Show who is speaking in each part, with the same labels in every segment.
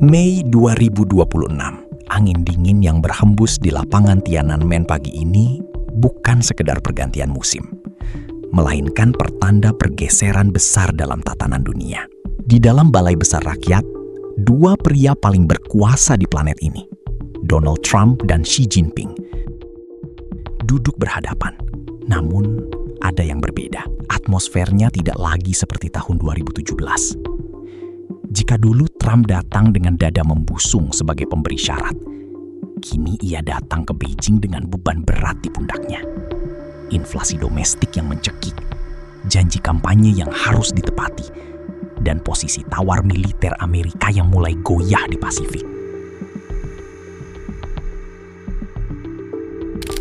Speaker 1: Mei 2026, angin dingin yang berhembus di lapangan Tiananmen pagi ini bukan sekedar pergantian musim, melainkan pertanda pergeseran besar dalam tatanan dunia. Di dalam Balai Besar Rakyat, dua pria paling berkuasa di planet ini, Donald Trump dan Xi Jinping, duduk berhadapan. Namun, ada yang berbeda. Atmosfernya tidak lagi seperti tahun 2017. Jika dulu Trump datang dengan dada membusung sebagai pemberi syarat, kini ia datang ke Beijing dengan beban berat di pundaknya. Inflasi domestik yang mencekik, janji kampanye yang harus ditepati, dan posisi tawar militer Amerika yang mulai goyah di Pasifik.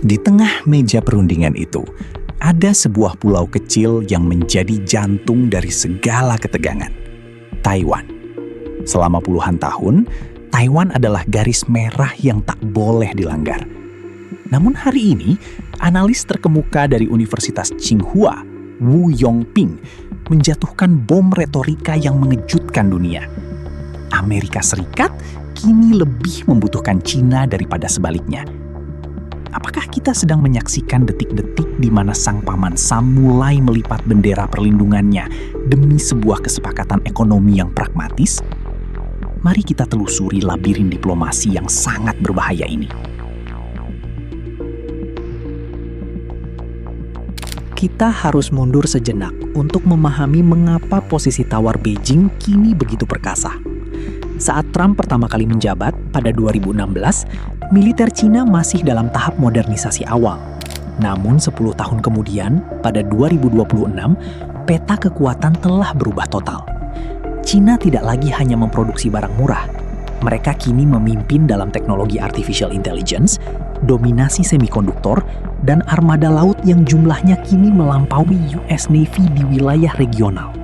Speaker 1: Di tengah meja perundingan itu, ada sebuah pulau kecil yang menjadi jantung dari segala ketegangan, Taiwan. Selama puluhan tahun, Taiwan adalah garis merah yang tak boleh dilanggar. Namun hari ini, analis terkemuka dari Universitas Tsinghua, Wu Yongping, menjatuhkan bom retorika yang mengejutkan dunia. Amerika Serikat kini lebih membutuhkan China daripada sebaliknya. Apakah kita sedang menyaksikan detik-detik di mana sang paman Sam mulai melipat bendera perlindungannya demi sebuah kesepakatan ekonomi yang pragmatis? Mari kita telusuri labirin diplomasi yang sangat berbahaya ini. Kita harus mundur sejenak untuk memahami mengapa posisi tawar Beijing kini begitu perkasa. Saat Trump pertama kali menjabat pada 2016, militer Cina masih dalam tahap modernisasi awal. Namun 10 tahun kemudian, pada 2026, peta kekuatan telah berubah total. Cina tidak lagi hanya memproduksi barang murah. Mereka kini memimpin dalam teknologi artificial intelligence, dominasi semikonduktor, dan armada laut yang jumlahnya kini melampaui US Navy di wilayah regional.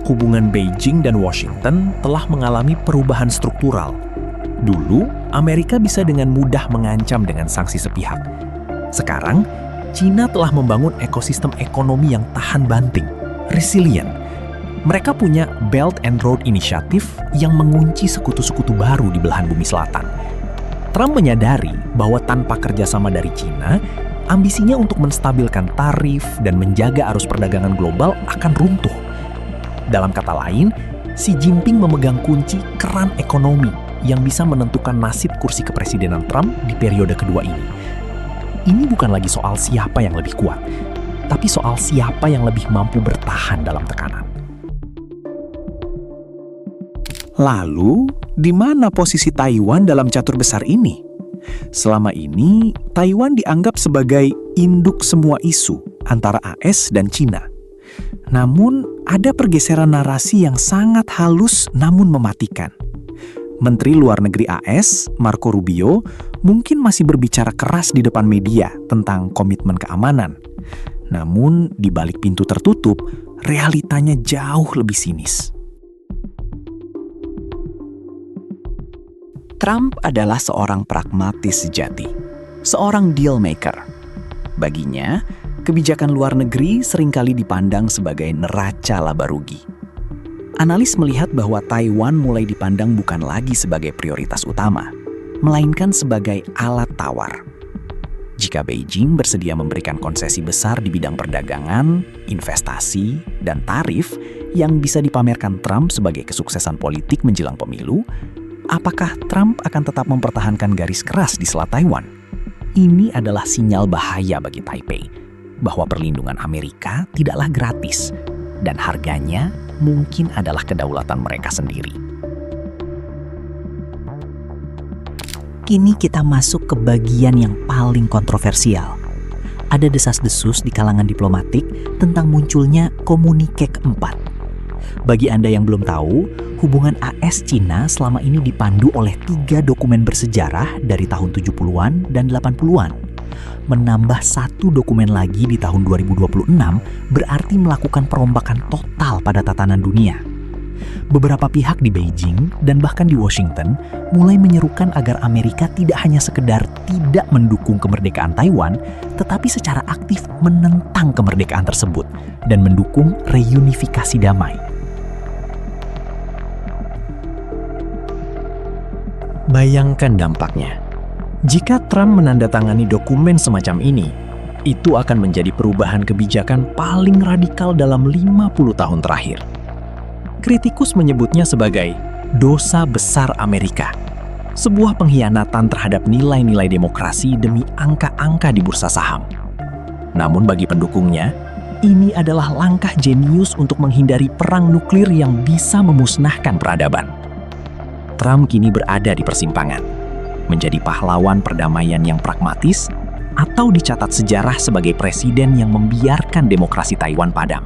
Speaker 1: Hubungan Beijing dan Washington telah mengalami perubahan struktural. Dulu, Amerika bisa dengan mudah mengancam dengan sanksi sepihak. Sekarang, China telah membangun ekosistem ekonomi yang tahan banting, resilient. Mereka punya Belt and Road Initiative yang mengunci sekutu-sekutu baru di belahan bumi selatan. Trump menyadari bahwa tanpa kerjasama dari China, ambisinya untuk menstabilkan tarif dan menjaga arus perdagangan global akan runtuh. Dalam kata lain, Xi Jinping memegang kunci keran ekonomi yang bisa menentukan nasib kursi kepresidenan Trump di periode kedua ini. Ini bukan lagi soal siapa yang lebih kuat, tapi soal siapa yang lebih mampu bertahan dalam tekanan. Lalu, di mana posisi Taiwan dalam catur besar ini? Selama ini, Taiwan dianggap sebagai induk semua isu antara AS dan China. Namun, ada pergeseran narasi yang sangat halus namun mematikan. Menteri Luar Negeri AS, Marco Rubio, mungkin masih berbicara keras di depan media tentang komitmen keamanan. Namun, di balik pintu tertutup, realitanya jauh lebih sinis. Trump adalah seorang pragmatis sejati, seorang deal maker. Baginya, kebijakan luar negeri seringkali dipandang sebagai neraca laba rugi. Analis melihat bahwa Taiwan mulai dipandang bukan lagi sebagai prioritas utama, melainkan sebagai alat tawar. Jika Beijing bersedia memberikan konsesi besar di bidang perdagangan, investasi, dan tarif yang bisa dipamerkan Trump sebagai kesuksesan politik menjelang pemilu, apakah Trump akan tetap mempertahankan garis keras di Selat Taiwan? Ini adalah sinyal bahaya bagi Taipei, bahwa perlindungan Amerika tidaklah gratis, dan harganya mungkin adalah kedaulatan mereka sendiri. Kini kita masuk ke bagian yang paling kontroversial. Ada desas-desus di kalangan diplomatik tentang munculnya komunike keempat. Bagi Anda yang belum tahu, hubungan AS-Cina selama ini dipandu oleh 3 dokumen bersejarah dari tahun 70-an dan 80-an. Menambah 1 dokumen lagi di tahun 2026 berarti melakukan perombakan total pada tatanan dunia. Beberapa pihak di Beijing dan bahkan di Washington mulai menyerukan agar Amerika tidak hanya sekedar tidak mendukung kemerdekaan Taiwan, tetapi secara aktif menentang kemerdekaan tersebut dan mendukung reunifikasi damai. Bayangkan dampaknya. Jika Trump menandatangani dokumen semacam ini, itu akan menjadi perubahan kebijakan paling radikal dalam 50 tahun terakhir. Kritikus menyebutnya sebagai dosa besar Amerika, sebuah pengkhianatan terhadap nilai-nilai demokrasi demi angka-angka di bursa saham. Namun bagi pendukungnya, ini adalah langkah jenius untuk menghindari perang nuklir yang bisa memusnahkan peradaban. Trump kini berada di persimpangan, menjadi pahlawan perdamaian yang pragmatis atau dicatat sejarah sebagai presiden yang membiarkan demokrasi Taiwan padam.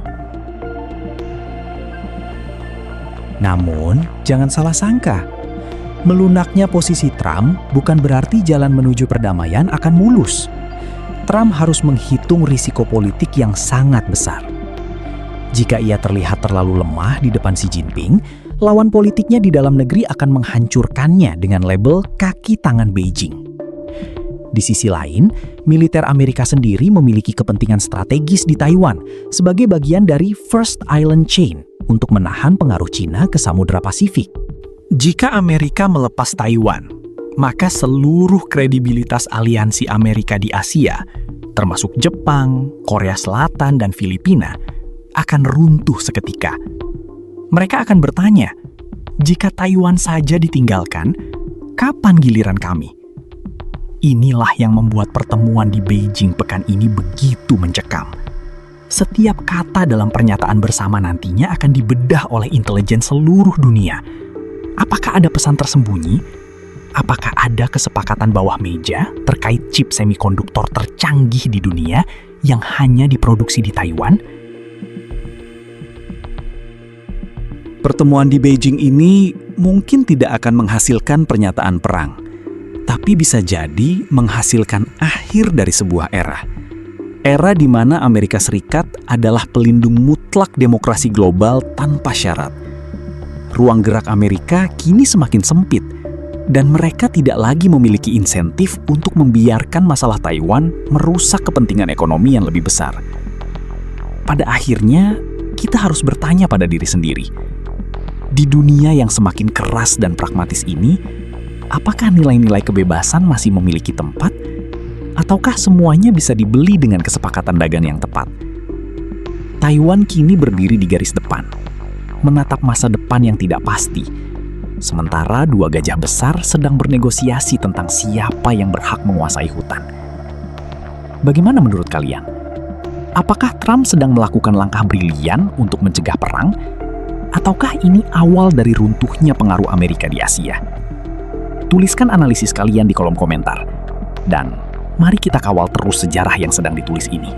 Speaker 1: Namun, jangan salah sangka. Melunaknya posisi Trump bukan berarti jalan menuju perdamaian akan mulus. Trump harus menghitung risiko politik yang sangat besar. Jika ia terlihat terlalu lemah di depan Xi Jinping, lawan politiknya di dalam negeri akan menghancurkannya dengan label kaki tangan Beijing. Di sisi lain, militer Amerika sendiri memiliki kepentingan strategis di Taiwan sebagai bagian dari First Island Chain untuk menahan pengaruh Cina ke Samudra Pasifik. Jika Amerika melepas Taiwan, maka seluruh kredibilitas aliansi Amerika di Asia, termasuk Jepang, Korea Selatan, dan Filipina, akan runtuh seketika. Mereka akan bertanya, jika Taiwan saja ditinggalkan, kapan giliran kami? Inilah yang membuat pertemuan di Beijing pekan ini begitu mencekam. Setiap kata dalam pernyataan bersama nantinya akan dibedah oleh intelijen seluruh dunia. Apakah ada pesan tersembunyi? Apakah ada kesepakatan bawah meja terkait chip semikonduktor tercanggih di dunia yang hanya diproduksi di Taiwan? Pertemuan di Beijing ini mungkin tidak akan menghasilkan pernyataan perang, tapi bisa jadi menghasilkan akhir dari sebuah era. Era di mana Amerika Serikat adalah pelindung mutlak demokrasi global tanpa syarat. Ruang gerak Amerika kini semakin sempit, dan mereka tidak lagi memiliki insentif untuk membiarkan masalah Taiwan merusak kepentingan ekonomi yang lebih besar. Pada akhirnya, kita harus bertanya pada diri sendiri, di dunia yang semakin keras dan pragmatis ini, apakah nilai-nilai kebebasan masih memiliki tempat? Ataukah semuanya bisa dibeli dengan kesepakatan dagang yang tepat? Taiwan kini berdiri di garis depan, menatap masa depan yang tidak pasti. Sementara dua gajah besar sedang bernegosiasi tentang siapa yang berhak menguasai hutan. Bagaimana menurut kalian? Apakah Trump sedang melakukan langkah brilian untuk mencegah perang? Ataukah ini awal dari runtuhnya pengaruh Amerika di Asia? Tuliskan analisis kalian di kolom komentar. Dan mari kita kawal terus sejarah yang sedang ditulis ini.